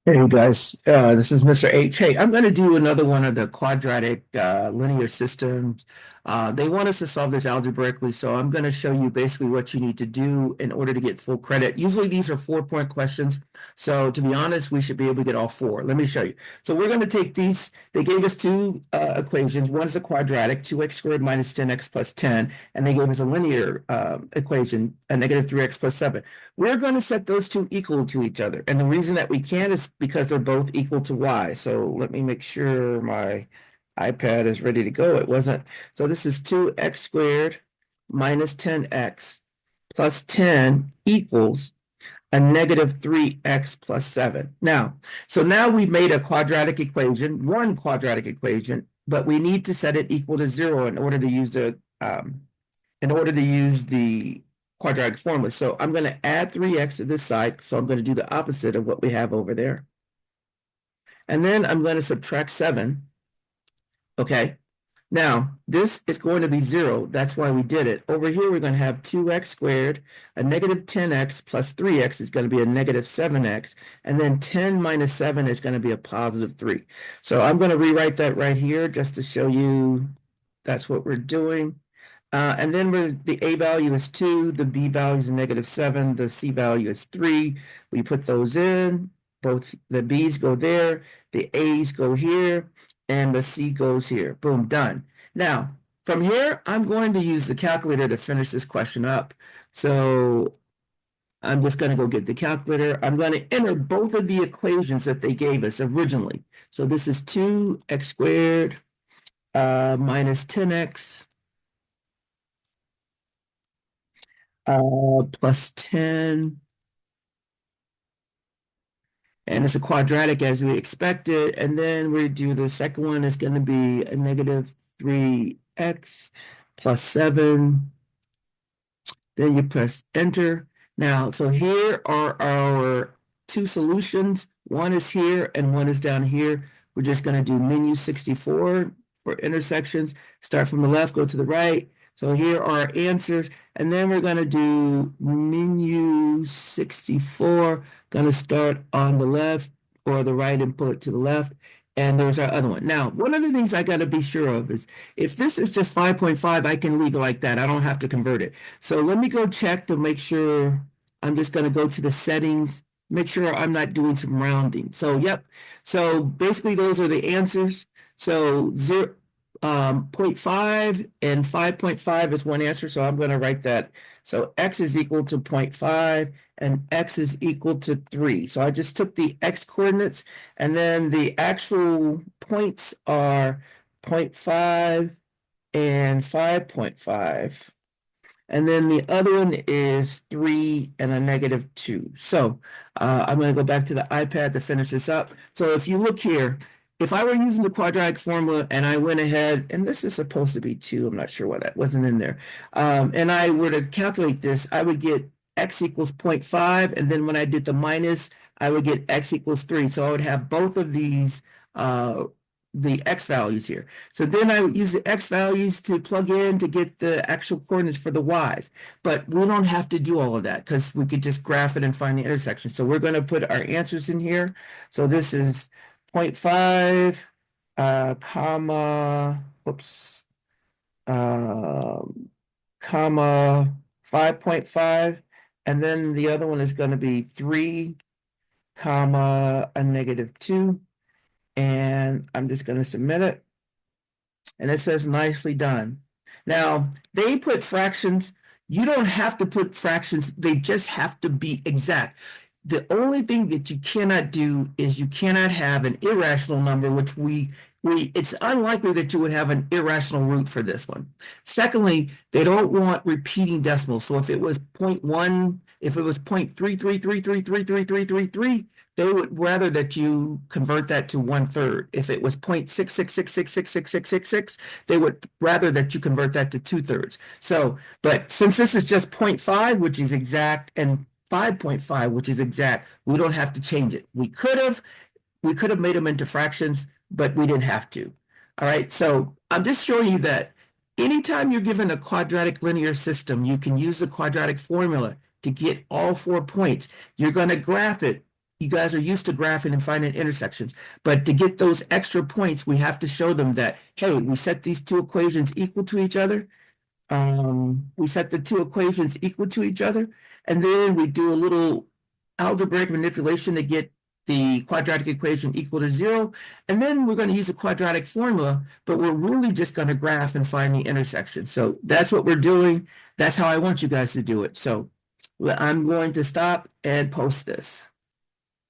Hey guys, this is Mr. H. Hey, I'm going to do another one of the quadratic linear systems. They want us to solve this algebraically, so I'm going to show you basically what you need to do in order to get full credit. Usually these are 4-point questions, so to be honest, we should be able to get all four. Let me show you. So we're going to take these. They gave us two equations. One is a quadratic, 2x squared minus 10x plus 10, and they gave us a linear equation, a negative 3x plus 7. We're going to set those two equal to each other. And the reason that we can is because they're both equal to y. So let me make sure my iPad is ready to go. It wasn't. So this is 2x squared minus 10x plus 10 equals a negative 3x plus 7. So now we've made a quadratic equation, one quadratic equation, but we need to set it equal to 0 in order to use the quadratic formula. So I'm going to add 3x to this side. So I'm going to do the opposite of what we have over there. And then I'm going to subtract 7. Okay. Now, this is going to be 0. That's why we did it. Over here, we're going to have 2x squared. A negative 10x plus 3x is going to be a negative 7x. And then 10 minus 7 is going to be a positive 3. So I'm going to rewrite that right here just to show you that's what we're doing. And then the A value is 2, the B value is negative 7, the C value is 3. We put those in, both the B's go there, the A's go here, and the C goes here. Boom, done. Now, from here, I'm going to use the calculator to finish this question up. So I'm just going to go get the calculator. I'm going to enter both of the equations that they gave us originally. So this is 2x squared minus 10x plus 10, and it's a quadratic as we expected. And then we do the second one is going to be a negative 3x plus 7. Then you press enter. Now, so here are our two solutions. One is here and one is down here. We're just going to do menu 64 for intersections. Start from the left, go to the right. So here are our answers. And then we're going to do menu 64. Going to start on the left or the right and pull it to the left. And there's our other one. Now, one of the things I got to be sure of is if this is just 5.5, I can leave it like that. I don't have to convert it. So let me go check to make sure. I'm just going to go to the settings, make sure I'm not doing some rounding. So, yep. So basically, those are the answers. So 0.5 and 5.5 is one answer. So I'm going to write that. So x is equal to 0.5 and x is equal to 3. So I just took the x coordinates and then the actual points are 0.5 and 5.5. And then the other one is 3 and a negative 2. So I'm going to go back to the iPad to finish this up. So if you look here, if I were using the quadratic formula and I went ahead, and this is supposed to be 2, I'm not sure why that wasn't in there, and I were to calculate this, I would get x equals 0.5, and then when I did the minus, I would get x equals 3. So I would have both of these, the x values here. So then I would use the x values to plug in to get the actual coordinates for the y's. But we don't have to do all of that because we could just graph it and find the intersection. So we're going to put our answers in here. So this is 0.5, comma, oops, comma 5.5. And then the other one is going to be 3, comma, a negative 2. And I'm just going to submit it. And it says nicely done. Now, they put fractions. You don't have to put fractions. They just have to be exact. The only thing that you cannot do is you cannot have an irrational number, which it's unlikely that you would have an irrational root for this one. Secondly, they don't want repeating decimals. So if it was 0.1, if it was 0.333333333, they would rather that you convert that to 1/3. If it was 0.666666666, they would rather that you convert that to 2/3. So, but since this is just 0.5, which is exact, and 5.5, which is exact, we don't have to change it. We could have made them into fractions, but we didn't have to. All right, so I'm just showing you that anytime you're given a quadratic linear system, you can use the quadratic formula to get all 4 points. You're going to graph it you guys are used to graphing and finding intersections, but to get those extra points, we have to show them that, hey, we set these two equations equal to each other. We set the two equations equal to each other, and then we do a little algebraic manipulation to get the quadratic equation equal to 0. And then we're going to use a quadratic formula, but we're really just going to graph and find the intersection. So that's what we're doing. That's how I want you guys to do it. So I'm going to stop and post this.